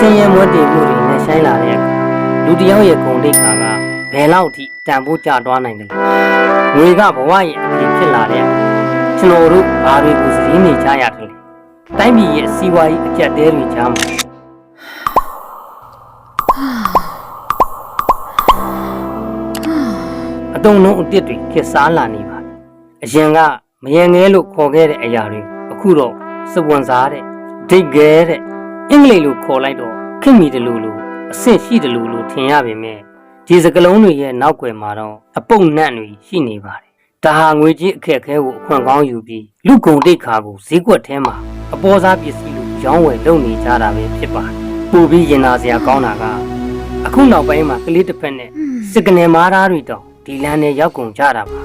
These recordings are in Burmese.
င်းရဲမွတ်တင်မှုတွေနဲ့ဆိုင်လာတဲ့အခါလူတယောက်ရဲ့ဂုဏ်သိက္ခာကဘယ်လောက်ထိတန်ဖိုးကျသွားနိုင်တယ်လဲငွေကဘဝရဲ့အဖြစ်ဖြစ်လာတဲ့ကျွန်တော်တို့ဘာတွေကိုစည်းနေကြရတယ်လဲတိုင်းပြည်ရဲ့စီးပွားရေးအကျပ်တဲတွေကြားမှာအတုံးလုံးအတစ်တွေခက်စားလာနေပါတယ်အရင်ကမယံငဲလို့ခေါ်ခဲ့တဲ့အရာတွေအခုတော့စပွန်စားတဲ့ဒိတ်ခဲတဲ့အင်္ဂလိပ်လိုခေါ်လိုက်တော့ခင်မီတယ်လို့အဆင့်ရှိတယ်လို့ထင်ရပေမဲ့ဒီစကလုံးတွေရဲ့နောက်ွယ်မှာတော့အပုပ်နှံ့တွေရှိနေပါတယ်ဒါဟာငွေကြေးအခက်အခဲကိုအခွင့်ကောင်းယူပြီးလူကုန်တိတ်ခါကိုဈေးကွက်ထဲမှာအပေါ်စားပစ္စည်းလိုရောင်းဝယ်လုပ်နေကြတာပဲဖြစ်ပါတယ်ပို့ပြီးရင်နာစရာကောင်းတာကအခုနောက်ပိုင်းမှာကလေးတစ်ဖက်နဲ့စစ်ကနေမားသားတွေတော့ဒီလမ်းနဲ့ရောက်ကုန်ကြတာပါ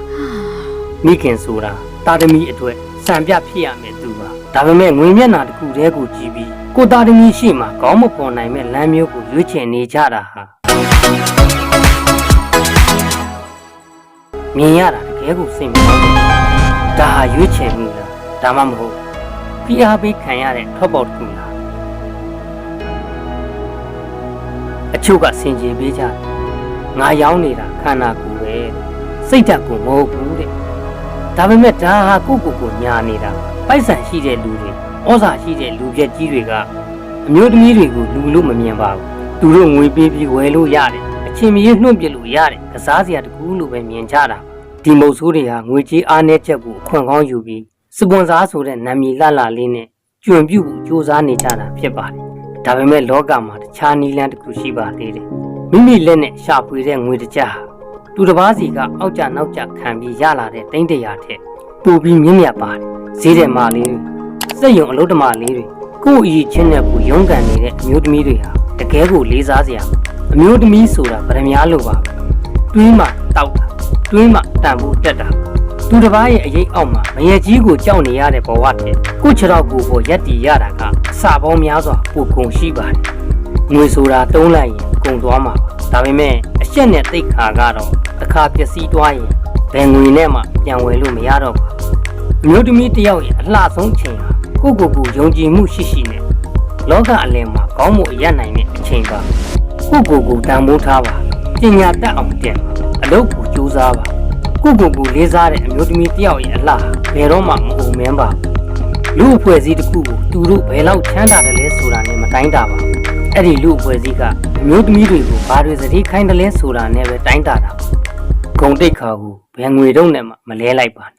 မိခင်ဆိုတာတာသမီအတွက်စံပြဖြစ်ရမယ်သူပါဒါပေမဲ့ငွေမျက်နှာတစ်ခုတည်းကိုကြည့်ပြီးကိုတာသမီရှိမှခေါင်းမပေါ်နိုင်မဲ့လမ်းမျိုးကိုရွေးချယ်နေကြတာဟာမြင်ရတာတကယ်ကိုစိတ်မကောင်းဘူးဒါဟာရွေးချယ်မှုလားဒါမှမဟုတ်ဖိအားပေးခံရတဲ့ထွက်ပေါက်တစ်ခုလားအချို့ကစင်ကြေပေးကြတယ်ငါရောင်းနေတာခန္ဓာကိုယ်ပဲစိတ်ဓာတ်ကိုမဟုတ်ဘူးတဲ့ဒါပေမဲ့ဒါဟာကိုညာနေတာပိုက်ဆံရှိတဲ့လူတွေဩဇာရှိတဲ့လူပြက်ကြီးတွေကအမျိုးသမီးတွေကိုလူလို့မမြင်ပါဘူးသူတို့ငွေပေးပြီးဝယ်လို့ရတယ်အချင်းမီးနှုတ်ပြလို့ရတယ်ကစားစရာတကူလို့ပဲမြင်ကြတာဒီမုတ်ဆိုးတွေဟာငွေကြေးအားနည်းချက်ကိုအခွင့်ကောင်းယူပြီးစပွန်ဆာဆိုတဲ့နာမည်လှလေးနဲ့ကျွံပြုတ်ဖို့စူးစမ်းနေကြတာဖြစ်ပါတယ်ဒါပေမဲ့လောကမှာတခြားနည်းလမ်းတစ်ခုရှိပါသေးတယ်မိမိလက်နဲ့ရှာဖွေတဲ့ငွေတကြဟာသူတစ်ပါးစီကအောက်ကျနောက်ကျခံပြီးရလာတဲ့တိမ့်တရာထက်ပိုပြီးမြင့်မြတ်ပါတယ်ဈေးတဲ့မာလေးတွေစက်ရုံအလုပ်သမားလေးတွေကိုယ့်အရေးချင်းနဲ့ကိုရုန်းကန်နေတဲ့အမျိုးသမီးတွေဟာတကယ်ကိုလေးစားစရာအမျိုးသမီးဆိုတာဗရမ ्या လို့ပါတွေးမှတောက်တာတွေးမှတန်ဖို့တက်တာသူတစ်ပါးရဲ့အရေးအောက်မှာမရကြီးကိုကြောက်နေရတဲ့ဘဝတည်းကိုခြေထောက်ကိုပေါ်ရက်တီရတာကအစာပေါင်းများစွာပိုကုန်ရှိပါတယ်ငွေဆိုတာတုံးလိုက်ရင်ကုန်သွားမှာဒါပေမဲ့အရှက်နဲ့တိတ်ခါကတော့တစ်ခါပျက်စီးသွားရင်ဘယ်ငွေနဲ့မှပြန်ဝယ်လို့မရတော့ပါအမျိုးသမီးတယောက်ရဲ့အလှဆုံးချိန်ဟာကိုယုံကြည်မှုရှိနဲ့လောကအလယ်မှာကောင်းမှုအရနိုင်တဲ့အချိန်ပါကိုတန်ဖိုးထားပါပညာတတ်အောင်တင်အလုပ်ကိုကြိုးစားပါကိုလေးစားတဲ့အမျိုးသမီးတယောက်ရဲ့အလှဘယ်တော့မှမအုံမင်းပါလူအဖွဲ့အစည်းတစ်ခုကိုသူတို့ဘယ်လောက်ချမ်းသာတယ်လဲဆိုတာနဲ့မတိုင်းတာပါအဲ့ဒီလူအဖွဲ့အစည်းကအမျိုးသမီးတွေကိုဘာတွေစတိခိုင်းတယ်လဲဆိုတာနဲ့ပဲတိုင်းတာတာဂုံတိတ်ခါကိုဘယ်ငွေတော့နဲ့မှမလဲလိုက်ပါ